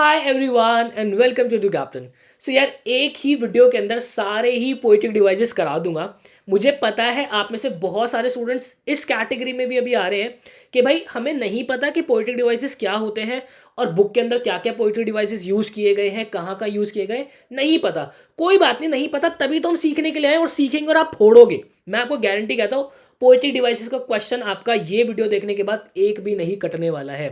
Hi everyone and welcome to captain. So यार एक ही video के अंदर सारे ही पोएटिक डिवाइसेस करा दूंगा। मुझे पता है आप में से बहुत सारे स्टूडेंट्स इस कैटेगरी में भी अभी आ रहे हैं कि भाई हमें नहीं पता कि पोएटिक डिवाइसेस क्या होते हैं और बुक के अंदर क्या क्या पोएटिक डिवाइसेस यूज़ किए गए हैं, कहाँ कहाँ यूज़ किए गए, नहीं पता। कोई बात नहीं, नहीं पता तभी तो हम सीखने के लिए आए और सीखेंगे और आप फोड़ोगे। मैं आपको गारंटी कहता हूँ पोएटिक डिवाइसेस का क्वेश्चन आपका ये वीडियो देखने के बाद एक भी नहीं कटने वाला है।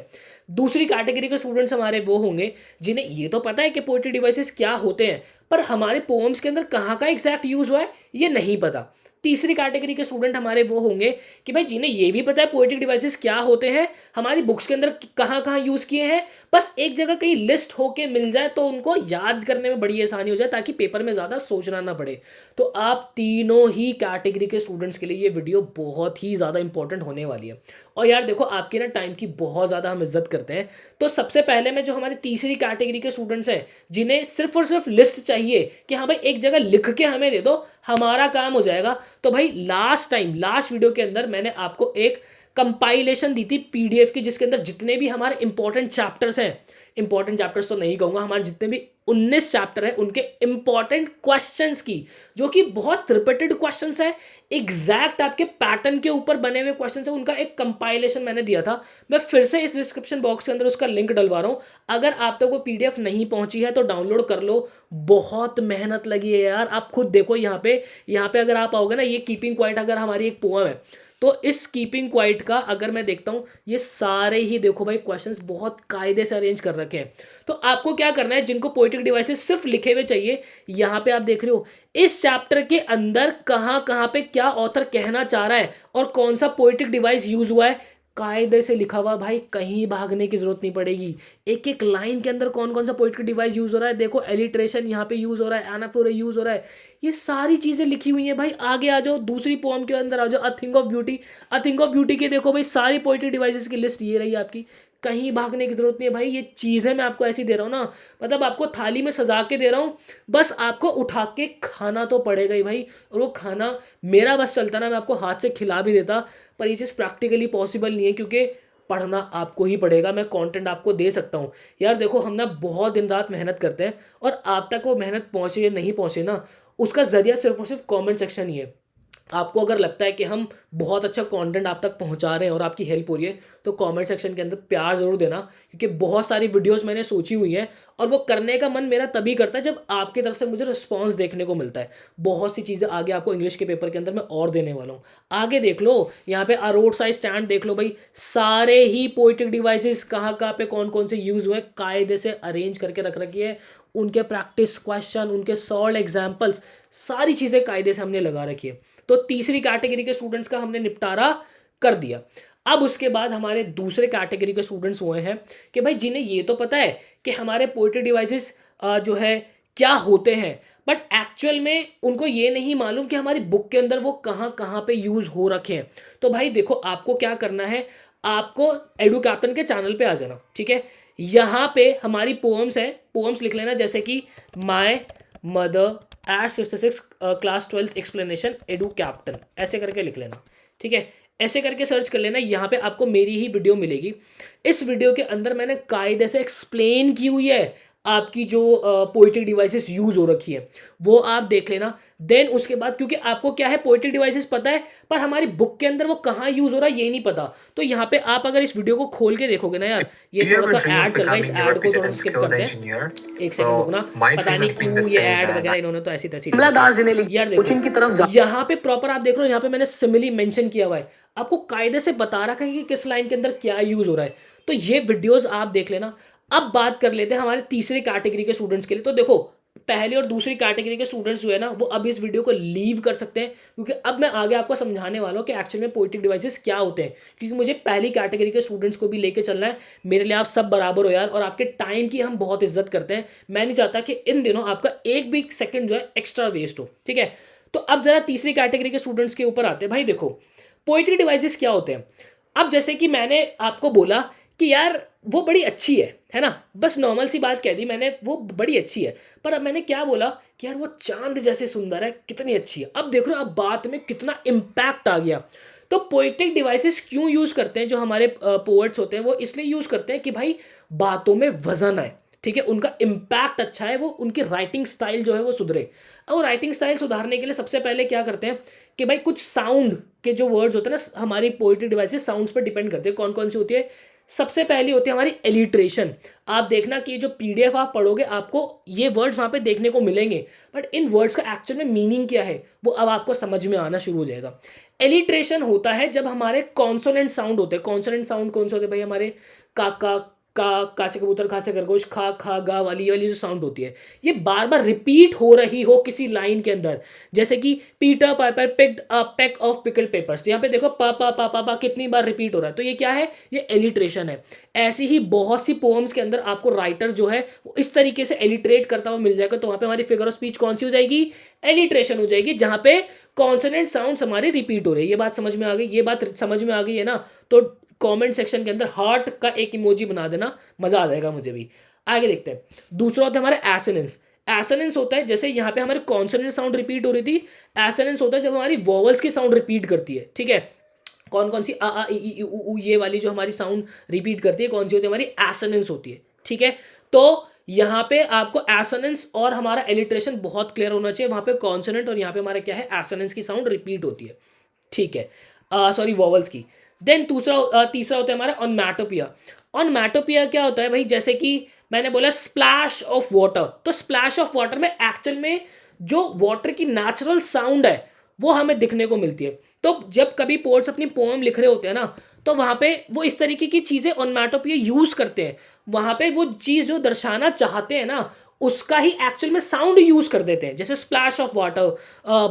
दूसरी कैटेगरी के स्टूडेंट्स हमारे वो होंगे जिन्हें ये तो पता है कि पोएट्री डिवाइसेस क्या होते हैं, पर हमारे पोएम्स के अंदर कहाँ का एग्जैक्ट यूज हुआ है ये नहीं पता। तीसरी कैटेगरी के स्टूडेंट हमारे वो होंगे कि भाई जिन्हें ये भी पता है पोएट्रिक डिवाइसेस क्या होते हैं, हमारी बुक्स के अंदर कहाँ कहाँ यूज किए हैं, बस एक जगह कहीं लिस्ट होके मिल जाए तो उनको याद करने में बड़ी आसानी हो जाए ताकि पेपर में ज़्यादा सोचना ना पड़े। तो आप तीनों ही कैटेगरी के स्टूडेंट्स के लिए ये वीडियो बहुत ही ज़्यादा इंपॉर्टेंट होने वाली है। और यार देखो आपकी ना टाइम की बहुत ज़्यादा हम इज्जत करते हैं, तो सबसे पहले मैं जो हमारी तीसरी कैटेगरी के स्टूडेंट्स हैं जिन्हें सिर्फ और सिर्फ लिस्ट चाहिए कि हाँ भाई एक जगह लिख के हमें दे दो हमारा काम हो जाएगा, तो भाई लास्ट वीडियो के अंदर मैंने आपको एक कंपाइलेशन दी थी पीडीएफ की जिसके अंदर जितने भी हमारे इंपॉर्टेंट चैप्टर्स हैं, इंपॉर्टेंट चैप्टर्स तो नहीं कहूंगा, हमारे जितने भी 19 चैप्टर हैं उनके इंपॉर्टेंट क्वेश्चंस की, जो कि बहुत रिपीटेड क्वेश्चंस है, एग्जैक्ट आपके पैटर्न के ऊपर बने हुए क्वेश्चंस है, उनका एक कंपाइलेशन मैंने दिया था। मैं फिर से इस डिस्क्रिप्शन बॉक्स के अंदर उसका लिंक डलवा रहा हूं। अगर आप तक वो पीडीएफ नहीं पहुंची है तो डाउनलोड कर लो। बहुत मेहनत लगी है यार, आप खुद देखो यहाँ पे अगर आप आओगे ना, ये कीपिंग क्वाइट अगर हमारी एक पोएम है तो इस कीपिंग क्वाइट का अगर मैं देखता हूँ ये सारे ही देखो भाई क्वेश्चंस बहुत कायदे से अरेंज कर रखे हैं। तो आपको क्या करना है, जिनको पोएटिक डिवाइसेस सिर्फ लिखे हुए चाहिए, यहाँ पे आप देख रहे हो इस चैप्टर के अंदर कहाँ कहाँ पे क्या ऑथर कहना चाह रहा है और कौन सा पोएटिक डिवाइस यूज हुआ है, कायदे से लिखा हुआ भाई, कहीं भागने की जरूरत नहीं पड़ेगी। एक एक लाइन के अंदर कौन कौन सा पोएटिक डिवाइस यूज हो रहा है, देखो एलिट्रेशन यहाँ पे यूज हो रहा है, एनाफोरा यूज हो रहा है, ये सारी चीजें लिखी हुई हैं भाई। आगे आ जाओ, दूसरी पोएम के अंदर आ जाओ, a thing of beauty. A thing of beauty की देखो भाई सारी पोएटिक डिवाइसेस की लिस्ट ये रही आपकी, कहीं भागने की जरूरत नहीं है भाई। ये चीजें मैं आपको ऐसी दे रहा हूँ ना, मतलब आपको थाली में सजा के दे रहा हूँ, बस आपको उठा के खाना तो पड़ेगा ही भाई। और वो खाना मेरा बस चलता ना, मैं आपको हाथ से खिला भी देता, पर ये चीज़ प्रैक्टिकली पॉसिबल नहीं है क्योंकि पढ़ना आपको ही पड़ेगा। मैं कंटेंट आपको दे सकता हूँ यार, देखो हम ना बहुत दिन रात मेहनत करते हैं और आप तक वो मेहनत पहुँचे या नहीं पहुँचे ना, उसका जरिया सिर्फ और सिर्फ कमेंट सेक्शन ही है। आपको अगर लगता है कि हम बहुत अच्छा कंटेंट आप तक पहुंचा रहे हैं और आपकी हेल्प हो रही है तो कमेंट सेक्शन के अंदर प्यार ज़रूर देना, क्योंकि बहुत सारी वीडियोस मैंने सोची हुई हैं और वो करने का मन मेरा तभी करता है जब आपकी तरफ से मुझे रिस्पांस देखने को मिलता है। बहुत सी चीज़ें आगे आपको इंग्लिश के पेपर के अंदर मैं और देने वाला हूँ। आगे देख लो, यहाँ पे रोड साइड स्टैंड देख लो भाई, सारे ही पोएटिक डिवाइसेस कहाँ कहाँ पे कौन कौन से यूज़ हुए कायदे से अरेंज करके रख रखी है, उनके प्रैक्टिस क्वेश्चन, उनके सॉल्व एग्जाम्पल्स, सारी चीज़ें कायदे से हमने लगा रखी है। तो तीसरी कैटेगरी के स्टूडेंट्स का हमने निपटारा कर दिया। अब उसके बाद हमारे दूसरे कैटेगरी के स्टूडेंट्स हुए हैं कि भाई जिन्हें ये तो पता है कि हमारे पोएट्री डिवाइसेस जो है क्या होते हैं, बट एक्चुअल में उनको ये नहीं मालूम कि हमारी बुक के अंदर वो कहाँ कहाँ पे यूज़ हो रखे हैं। तो भाई देखो आपको क्या करना है, आपको एडू कैप्टन के चैनल पे आ जाना, ठीक है। यहाँ पे हमारी पोएम्स है, पोएम्स लिख लेना, जैसे कि my mother eight 66 class 12th explanation edu captain, ऐसे करके लिख लेना, ठीक है। ऐसे करके सर्च कर लेना, यहाँ पे आपको मेरी ही वीडियो मिलेगी। इस वीडियो के अंदर मैंने कायदे से एक्सप्लेन की हुई है आपकी जो पोएटिक डिवाइसेस यूज हो रखी है, वो आप देख लेना। देन उसके बाद क्योंकि आपको क्या है पोएटिक डिवाइसेस पता है पर हमारी बुक के अंदर वो कहाँ यूज हो रहा है ये नहीं पता, तो यहाँ पे आप अगर इस वीडियो को खोल के देखोगे ना यार, ये Do you थोड़ा ever सा dream of ऐड चल रहा है, इस becoming a ऐड को थोड़ा reputed सा and स्किप skilled करते हैं। engineer? एक सेकंड रुकना, My पता dream नहीं has been क्यों the ये same, ऐड and वगैरह इन्होंने तो ऐसी तैसी शिमला दास जिन्हें यार कोचिंग की तरफ देखो यहाँ पे प्रॉपर आप देख रहे हो, यहाँ पे मैंने सिमिली मेंशन किया हुआ है, आपको कायदे से बता रखा है कि किस लाइन के अंदर क्या यूज हो रहा है, तो ये वीडियोस आप देख लेना। अब बात कर लेते हैं हमारे तीसरी कैटेगरी के स्टूडेंट्स के लिए। तो देखो पहली और दूसरी कैटेगरी के स्टूडेंट्स जो है ना वो अब इस वीडियो को लीव कर सकते हैं, क्योंकि अब मैं आगे आपको समझाने वाला हूँ कि एक्चुअल में पोएटिक डिवाइसेस क्या होते हैं, क्योंकि मुझे पहली कैटेगरी के स्टूडेंट्स को भी लेके चलना है। मेरे लिए आप सब बराबर हो यार, और आपके टाइम की हम बहुत इज्जत करते हैं। मैं नहीं चाहता कि इन दिनों आपका एक भी सेकंड जो है एक्स्ट्रा वेस्ट हो, ठीक है। तो अब जरा तीसरी कैटेगरी के स्टूडेंट्स के ऊपर आते हैं। भाई देखो पोएट्री डिवाइसेस क्या होते हैं। अब जैसे कि मैंने आपको बोला कि यार वो बड़ी अच्छी है ना, बस नॉर्मल सी बात कह दी मैंने, वो बड़ी अच्छी है, पर अब मैंने क्या बोला कि यार वो चांद जैसे सुंदर है, कितनी अच्छी है। अब देख रहे हो अब बात में कितना इम्पैक्ट आ गया। तो पोएटिक डिवाइसेस क्यों यूज़ करते हैं जो हमारे पोएट्स होते हैं, वो इसलिए यूज़ करते हैं कि भाई बातों में वजन आए। ठीक है, उनका इम्पैक्ट अच्छा है, वो उनकी राइटिंग स्टाइल जो है वो सुधरे। और राइटिंग स्टाइल सुधारने के लिए सबसे पहले क्या करते हैं कि भाई कुछ साउंड के जो वर्ड्स होते हैं ना, हमारी पोइट्री डिवाइसेस साउंड्स पर डिपेंड करते हैं। कौन कौन सी होती है? सबसे पहली होती है हमारी एलिट्रेशन। आप देखना कि ये जो पीडीएफ आप पढ़ोगे आपको ये वर्ड्स वहाँ पे देखने को मिलेंगे, बट इन वर्ड्स का एक्चुअल में मीनिंग क्या है वो अब आपको समझ में आना शुरू हो जाएगा। एलिट्रेशन होता है जब हमारे कॉन्सोनेंट साउंड होते हैं। कॉन्सोनेंट साउंड कौन से होते हैं भाई? हमारे का से कबूतर, खा से खरगोश, खा खा गा वाली वाली जो साउंड होती है, ये बार बार रिपीट हो रही हो किसी लाइन के अंदर। जैसे कि Peter Piper picked a pick of pickled papers, यहाँ पे देखो पा पा पा पा पा कितनी बार रिपीट हो रहा है, तो ये क्या है? ये एलिट्रेशन है। ऐसी ही बहुत सी पोएम्स के अंदर आपको राइटर जो है वो इस तरीके से एलिट्रेट करता हुआ मिल जाएगा, तो वहाँ पे हमारी फिगर ऑफ स्पीच कौन सी हो जाएगी? एलिट्रेशन हो जाएगी, जहाँ पे कॉन्सोनेंट साउंड हमारे रिपीट हो रहे हैं। ये बात समझ में आ गई? ये बात समझ में आ गई है ना? तो कमेंट सेक्शन के अंदर हार्ट का एक इमोजी बना देना, मजा आ जाएगा मुझे भी। आगे देखते हैं। दूसरा होता है हमारा एसोनेंस। एसोनेंस होता है जैसे यहाँ पे हमारे कॉन्सोनेंट साउंड रिपीट हो रही थी, एसोनेंस होता है जब हमारी वोवल्स की साउंड रिपीट करती है। ठीक है, कौन कौन सी आ ई उ ये वाली जो हमारी साउंड रिपीट करती है कौन सी होती है? हमारी एसोनेंस होती है। ठीक है, तो यहाँ पे आपको एसोनेंस और हमारा एलिट्रेशन बहुत क्लियर होना चाहिए। वहाँ पे कॉन्सोनेंट और यहाँ पे हमारा क्या है? एसोनेंस की साउंड रिपीट होती है। ठीक है, सॉरी वोवल्स की। देन तीसरा होता है हमारा ऑनमैटोपिया। ऑनमैटोपिया क्या होता है भाई? जैसे कि मैंने बोला स्प्लैश ऑफ वाटर, तो स्प्लैश ऑफ वाटर में एक्चुअल में जो वाटर की नेचुरल साउंड है वो हमें दिखने को मिलती है। तो जब कभी पोएट्स अपनी पोएम लिख रहे होते हैं ना, तो वहाँ पे वो इस तरीके की चीज़ें ऑनमैटोपिया यूज़ करते हैं। वहाँ पे वो चीज़ जो दर्शाना चाहते हैं ना, उसका ही एक्चुअल में साउंड यूज़ कर देते हैं, जैसे splash of water,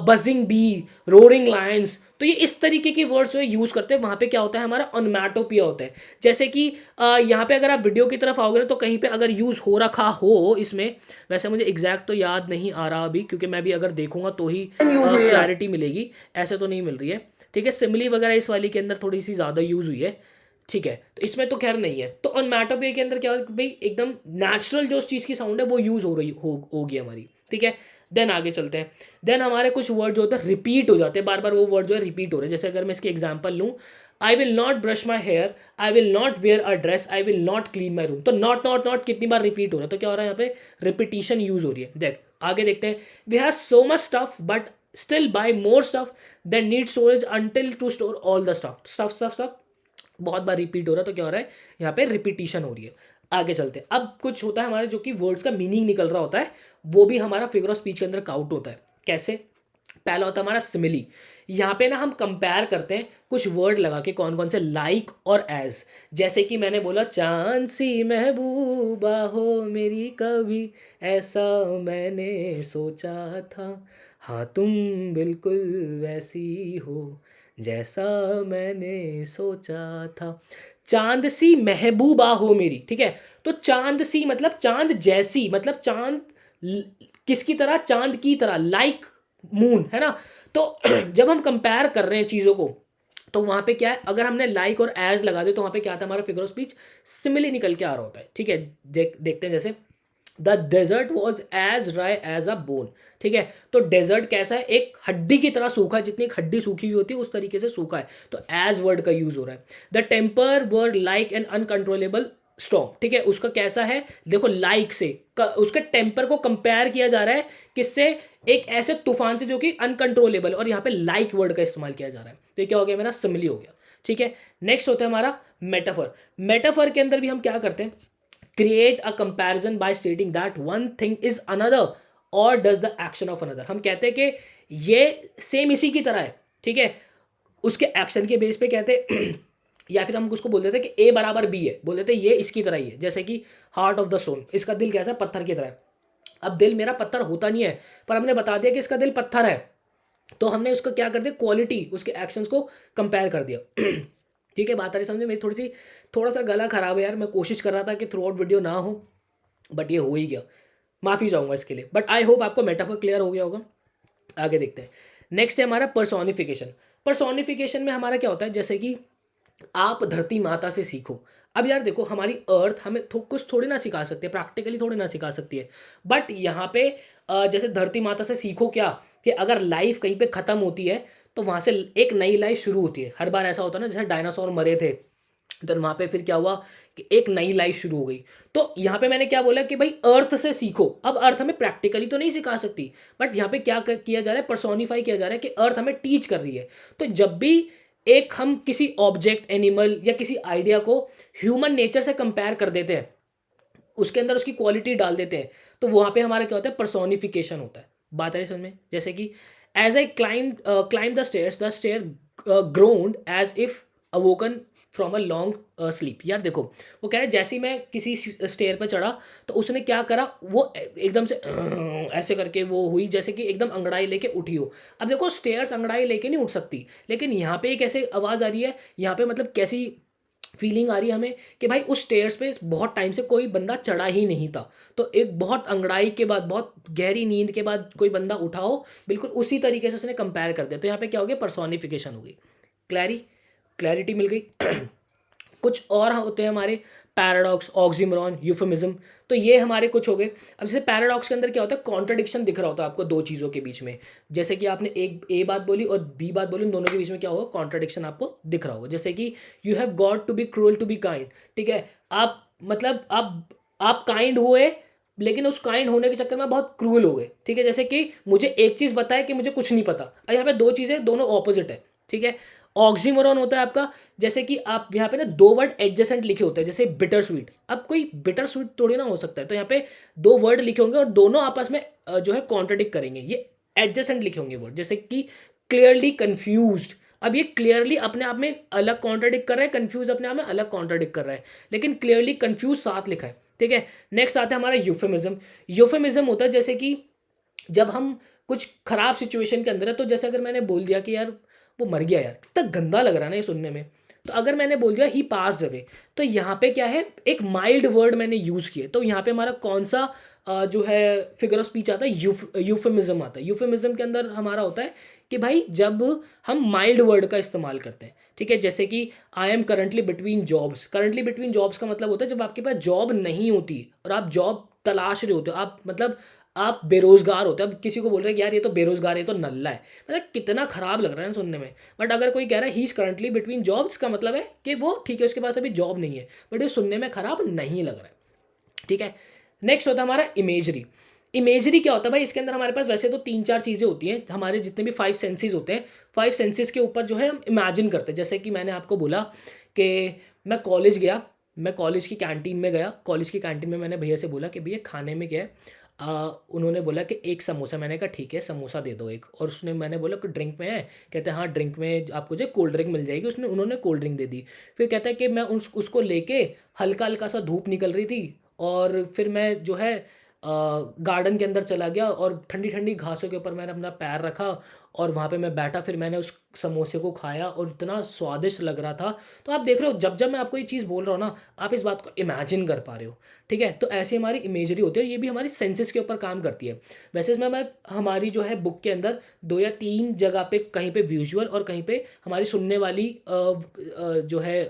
buzzing bee, roaring lions. तो ये इस तरीके की वर्ड्स जो है यूज़ करते हैं। वहाँ पे क्या होता है? हमारा ऑनमैटोपिया होता है। जैसे कि यहाँ पे अगर आप वीडियो की तरफ आओगे ना, तो कहीं पे अगर यूज़ हो रखा हो इसमें, वैसे मुझे एग्जैक्ट तो याद नहीं आ रहा अभी, क्योंकि मैं भी अगर देखूंगा तो ही क्लैरिटी मिलेगी, ऐसे तो नहीं मिल रही है। ठीक है, सिमिली वगैरह इस वाली के अंदर थोड़ी सी ज़्यादा यूज़ हुई है। ठीक है, तो इसमें तो खैर नहीं है। तो ऑनमैटोपिया के अंदर क्या होता है भाई? एकदम नेचुरल जो उस चीज़ की साउंड है वो यूज़ हो रही होगी हमारी। ठीक है, देन आगे चलते हैं। देन हमारे कुछ वर्ड जो होते हैं रिपीट हो जाते हैं, बार बार वो वर्ड जो है रिपीट हो रहे हैं। जैसे अगर मैं इसकी एग्जांपल लूँ, I will not brush my hair, I will not wear a dress, I will not clean my room. तो नॉट नॉट नॉट कितनी बार रिपीट हो रहा है? तो क्या हो रहा है? यहाँ पे रिपीटिशन यूज हो रही है। देख आगे देखते हैं। We have so much stuff but still buy more stuff then need storage until to store all the stuff. Stuff stuff stuff बहुत बार रिपीट हो रहा है, तो क्या हो रहा है? यहाँ पे रिपीटिशन हो रही है। आगे चलते हैं। अब कुछ होता है हमारे जो कि वर्ड्स का मीनिंग निकल रहा होता है, वो भी हमारा फिगर ऑफ स्पीच के अंदर काउंट होता है। कैसे? पहला होता है हमारा सिमिली। यहाँ पे ना हम कंपेयर करते हैं कुछ वर्ड लगा के, कौन कौन से? लाइक और एज। जैसे कि मैंने बोला चांद सी महबूबा हो मेरी, कभी ऐसा मैंने सोचा था, हाँ तुम बिल्कुल वैसी हो जैसा मैंने सोचा था। चांद सी महबूबा हो मेरी। ठीक है, तो चांद सी मतलब चांद जैसी, मतलब चांद किसकी तरह? चांद की तरह, लाइक मून, है ना? तो जब हम कंपेयर कर रहे हैं चीज़ों को, तो वहाँ पे क्या है? अगर हमने लाइक और एज लगा दे तो वहाँ पे क्या आता है? हमारा फिगर ऑफ स्पीच सिमिली निकल के आ रहा होता है। ठीक है, देखते हैं। जैसे the desert was as dry as a bone. ठीक है, तो डेजर्ट कैसा है? एक हड्डी की तरह सूखा है, जितनी एक हड्डी सूखी हुई होती है उस तरीके से सूखा है, तो एज वर्ड का यूज हो रहा है। The temper word like an uncontrollable storm. ठीक है, उसका कैसा है? देखो लाइक से उसके टेम्पर को कंपेयर किया जा रहा है किससे? एक ऐसे तूफान से जो कि अनकंट्रोलेबल, और यहाँ पे लाइक वर्ड का इस्तेमाल किया जा रहा है, तो ये क्या हो गया? मेरा सिमिली हो गया। ठीक है, नेक्स्ट होता है हमारा मेटाफर। मेटाफर के अंदर भी हम क्या करते हैं? Create a comparison by stating that one thing is another or does the action of another. हम कहते हैं कि ये सेम इसी की तरह है। ठीक है, उसके एक्शन के बेस पे कहते हैं या फिर हम उसको बोल देते हैं कि ए बराबर बी है, बोल देते हैं ये इसकी तरह ही है। जैसे कि हार्ट ऑफ द स्टोन, इसका दिल कैसा है? पत्थर की तरह है। अब दिल मेरा पत्थर होता नहीं है, पर हमने बता दिया कि इसका दिल पत्थर है, तो हमने उसको क्या कर दिया? क्वालिटी, उसके एक्शंस को कंपेयर कर दिया। ठीक है, बात आ रही समझे? मेरी थोड़ा सा गला खराब है यार, मैं कोशिश कर रहा था कि थ्रू आउट वीडियो ना हो, बट ये हो ही गया। माफ़ी चाहूँगा इसके लिए, बट आई होप आपको मेटाफर क्लियर हो गया होगा। आगे देखते हैं। नेक्स्ट है हमारा पर्सोनिफिकेशन। पर्सोनिफिकेशन में हमारा क्या होता है? जैसे कि आप धरती माता से सीखो। अब यार देखो, हमारी अर्थ हमें कुछ थोड़ी ना सिखा सकती है, प्रैक्टिकली थोड़ी ना सिखा सकती है, बट यहाँ पे जैसे धरती माता से सीखो क्या? कि अगर लाइफ कहीं पे ख़त्म होती है तो वहाँ से एक नई लाइफ शुरू होती है। हर बार ऐसा होता है ना, जैसे डायनासोर मरे थे देन वहाँ पे फिर क्या हुआ कि एक नई लाइफ शुरू हो गई। तो यहाँ पे मैंने क्या बोला कि भाई अर्थ से सीखो। अब अर्थ हमें प्रैक्टिकली तो नहीं सिखा सकती, बट यहाँ पे क्या किया जा रहा है, पर्सोनिफाई किया जा रहा है कि अर्थ हमें टीच कर रही है। तो जब भी एक हम किसी ऑब्जेक्ट, एनिमल या किसी आइडिया को ह्यूमन नेचर से कंपेयर कर देते हैं, उसके अंदर उसकी क्वालिटी डाल देते हैं, तो वहाँ पे हमारा क्या होता है, पर्सोनिफिकेशन होता है। बात आ रही समझ में? जैसे कि as I climb the stair groaned as if awoken from a long sleep. यार देखो, वो कह रहे हैं जैसे ही मैं किसी स्टेयर पर चढ़ा तो उसने क्या करा, वो एकदम से ऐसे करके वो हुई जैसे कि एकदम अंगड़ाई लेके उठी हो। अब देखो स्टेयर्स अंगड़ाई लेके नहीं उठ सकती, लेकिन यहाँ पे एक ऐसे आवाज़ आ रही है, यहाँ पे मतलब कैसी फीलिंग आ रही है हमें कि भाई उस स्टेयर्स पे बहुत टाइम से कोई बंदा चढ़ा ही नहीं था। तो एक बहुत अंगड़ाई के बाद, बहुत गहरी नींद के बाद कोई बंदा उठा हो, बिल्कुल उसी तरीके से उसने कंपेयर कर दिया। तो यहाँ पे क्या हो गया, पर्सोनिफिकेशन हो गई। क्लैरिटी मिल गई। कुछ और होते हैं हमारे पैराडॉक्स, ऑक्सीमोरॉन, यूफेमिज्म। तो ये हमारे कुछ हो गए। अब जैसे पैराडॉक्स के अंदर क्या होता है, कॉन्ट्रडिक्शन दिख रहा होता है आपको दो चीज़ों के बीच में। जैसे कि आपने एक ए बात बोली और बी बात बोली, उन दोनों के बीच में क्या होगा, कॉन्ट्रडिक्शन आपको दिख रहा होगा। जैसे कि you have got to be cruel to be kind. ठीक है, आप मतलब आप काइंड हुए, लेकिन उस काइंड होने के चक्कर में बहुत क्रूअल हो गए। ठीक है, जैसे कि मुझे एक चीज़ बताए कि मुझे कुछ नहीं पता। अब यहाँ पे दो चीज़ें दोनों ऑपोजिट है। ठीक है, ऑक्सीमोरॉन होता है आपका, जैसे कि आप यहाँ पे ना दो वर्ड एडजेसेंट लिखे होते हैं, जैसे बिटर स्वीट। अब कोई बिटर स्वीट थोड़ी ना हो सकता है, तो यहाँ पे दो वर्ड लिखे होंगे और दोनों आपस में जो है कॉन्ट्रडिक्ट करेंगे। ये एडजेसेंट लिखे होंगे वर्ड, जैसे कि क्लियरली कंफ्यूज्ड। अब ये क्लियरली अपने आप में अलग कॉन्ट्रडिक्ट कर रहा है, कंफ्यूज अपने आप में अलग कॉन्ट्रडिक्ट कर रहा है, लेकिन क्लियरली कंफ्यूज साथ लिखा है। ठीक है, नेक्स्ट आता है हमारा यूफेमिज्म। यूफेमिज्म होता है जैसे कि जब हम कुछ खराब सिचुएशन के अंदर है, तो जैसे अगर मैंने बोल दिया कि यार वो मर गया, यार कितना गंदा लग रहा है ना ये सुनने में। तो अगर मैंने बोल दिया ही पास अवे, तो यहाँ पे क्या है, एक माइल्ड वर्ड मैंने यूज़ किया। तो यहाँ पे हमारा कौन सा जो है फिगर ऑफ स्पीच आता है, यूफेमिज्म आता है। यूफेमिज्म के अंदर हमारा होता है कि भाई जब हम माइल्ड वर्ड का इस्तेमाल करते हैं। ठीक है, जैसे कि I am currently between jobs. Currently between jobs का मतलब होता है जब आपके पास जॉब नहीं होती और आप जॉब तलाश रहे होते हो, आप मतलब आप बेरोजगार होते हो। अब किसी को बोल रहे हैं कि यार ये तो बेरोजगार है, ये तो नल्ला है, मतलब कितना खराब लग रहा है सुनने में। बट अगर कोई कह रहा है he is currently between jobs, का मतलब है कि वो ठीक है, उसके पास अभी जॉब नहीं है, बट ये सुनने में खराब नहीं लग रहा है। ठीक है, नेक्स्ट होता है हमारा इमेजरी। इमेजरी क्या होता है भाई, इसके अंदर हमारे पास वैसे तो तीन चार चीज़ें होती हैं। हमारे जितने भी फाइव सेंसेस होते हैं, फाइव सेंसेस के ऊपर जो है हम इमेजिन करते हैं। जैसे कि मैंने आपको बोला कि मैं कॉलेज गया, मैं कॉलेज की कैंटीन में गया, कॉलेज की कैंटीन में मैंने भैया से बोला कि भैया खाने में क्या है। उन्होंने बोला कि एक समोसा। मैंने कहा ठीक है, समोसा दे दो एक। और उसने, मैंने बोला कि ड्रिंक में है, कहते हैं हाँ ड्रिंक में आपको जो कोल्ड ड्रिंक मिल जाएगी। उन्होंने कोल्ड ड्रिंक दे दी। फिर कहता है कि मैं उसको लेके, हल्का हल्का सा धूप निकल रही थी, और फिर मैं जो है गार्डन के अंदर चला गया और ठंडी ठंडी घासों के ऊपर मैंने अपना पैर रखा और वहाँ पे मैं बैठा। फिर मैंने उस समोसे को खाया और इतना स्वादिष्ट लग रहा था। तो आप देख रहे हो, जब जब मैं आपको ये चीज़ बोल रहा हूँ ना, आप इस बात को इमेजिन कर पा रहे हो। ठीक है, तो ऐसी हमारी इमेजरी होती है, और ये भी हमारी सेंसेस के ऊपर काम करती है। वैसे इसमें मैं हमारी जो है बुक के अंदर दो या तीन जगह पे, कहीं पे विजुअल और कहीं पे हमारी सुनने वाली जो है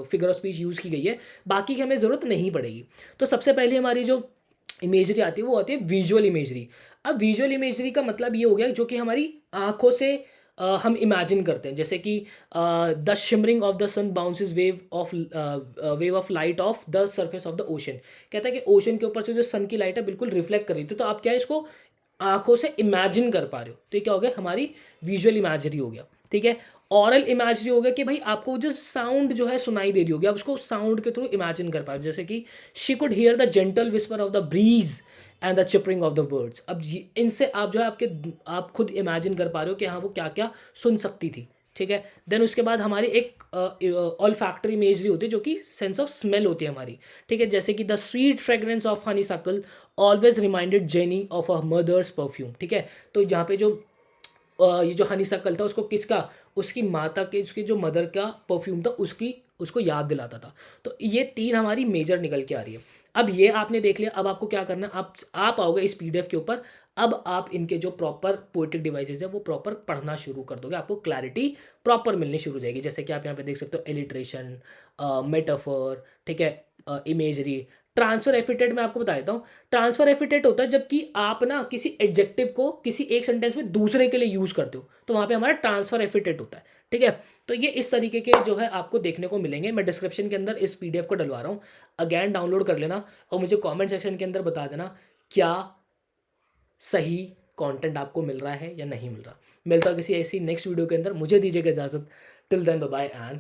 फिगर ऑफ स्पीच यूज़ की गई है। बाकी की हमें ज़रूरत नहीं पड़ेगी। तो सबसे पहले हमारी जो इमेजरी आती है वो आती है विजुअल इमेजरी। अब विजुअल इमेजरी का मतलब ये हो गया जो कि हमारी आंखों से हम इमेजिन करते हैं। जैसे कि the shimmering of the sun bounces wave of light of the surface of the ocean. कहता है कि ओशन के ऊपर से जो सन की लाइट है बिल्कुल रिफ्लेक्ट कर रही थी। तो आप क्या है, इसको आंखों से इमेजिन कर पा रहे हो। तो ये क्या हो गया, हमारी विजुअल इमेजरी हो गया। ठीक है, ऑरल इमेजरी हो गया कि भाई आपको जो साउंड जो है सुनाई दे रही होगी, आप उसको साउंड के थ्रू इमेजिन कर पा रहे हो। जैसे कि she could hear the gentle whisper of the breeze and the chirping of the birds. अब इनसे आप जो है आप खुद इमेजिन कर पा रहे हो कि हाँ वो क्या क्या सुन सकती थी। ठीक है, देन उसके बाद हमारी एक ऑल फैक्टरी इमेजरी होती है जो कि सेंस ऑफ स्मेल होती है हमारी। ठीक है, जैसे कि the sweet fragrance of honeysuckle always reminded Jenny of a mother's perfume. ठीक है, तो यहाँ पे जो ये जो हनी सक्ल था, उसको किसका, उसकी माता के, उसकी जो मदर का परफ्यूम था, उसको याद दिलाता था। तो ये तीन हमारी मेजर निकल के आ रही है। अब ये आपने देख लिया। अब आपको क्या करना है, आप आओगे इस पीडीएफ के ऊपर। अब आप इनके जो प्रॉपर पोएटिक डिवाइसेज है वो प्रॉपर पढ़ना शुरू कर दोगे, आपको क्लैरिटी प्रॉपर मिलनी शुरू हो जाएगी। जैसे कि आप यहाँ पे देख सकते हो, एलिट्रेशन, मेटाफर, ठीक है, इमेजरी, ट्रांसफ़र एफिटेट मैं आपको बता देता हूँ। ट्रांसफ़र एफिटेट होता है जबकि आप ना किसी एडजेक्टिव को किसी एक सेंटेंस में दूसरे के लिए यूज़ करते हो, तो वहाँ पे हमारा ट्रांसफ़र एफिटेट होता है, ठीक है? तो ये इस तरीके के जो है आपको देखने को मिलेंगे। मैं डिस्क्रिप्शन के अंदर इस पीडीएफ को डलवा रहा हूँ, अगेन डाउनलोड कर लेना और मुझे कमेंट सेक्शन के अंदर बता देना क्या सही कंटेंट आपको मिल रहा है या नहीं मिल रहा। मिलता हूँ किसी ऐसी नेक्स्ट वीडियो के अंदर, मुझे दीजिएगा इजाज़त। Till then bye bye and